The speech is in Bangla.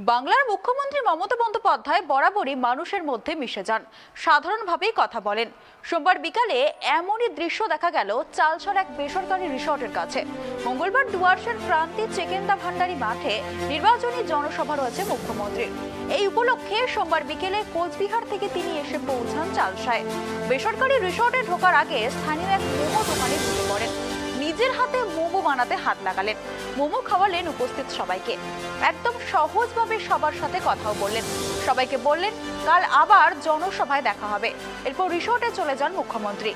বাংলার মুখ্যমন্ত্রী মমতা বন্দ্যোপাধ্যায় বরাবরই মানুষের মধ্যে মিশে যান, সাধারণভাবেই কথা বলেন। সোমবার বিকালে এমনই দৃশ্য দেখা গেল চালছড় এক বেসরকারি রিসর্টের কাছে। মঙ্গলবার ডুয়ার্সের ক্রান্তি চেকেন্দা ভান্ডারী মাঠে নির্বাচনী জনসভা রয়েছে মুখ্যমন্ত্রীর। এই উপলক্ষে সোমবার বিকেলে কোচবিহার থেকে তিনি এসে পৌঁছান চালসায়। বেসরকারি রিসর্টে ঢোকার আগে স্থানীয় এক মোমো দোকানে ঢুকে পড়েন। নিজের হাতে মোমো বানাতে হাত লাগালেন, মোমো খাওয়ালেন উপস্থিত সবাইকে। একদম সহজভাবে সবার সাথে কথাও বললেন, সবাইকে বললেন কাল আবার জনসভায় দেখা হবে। এরপর রিসর্টে চলে যান মুখ্যমন্ত্রী।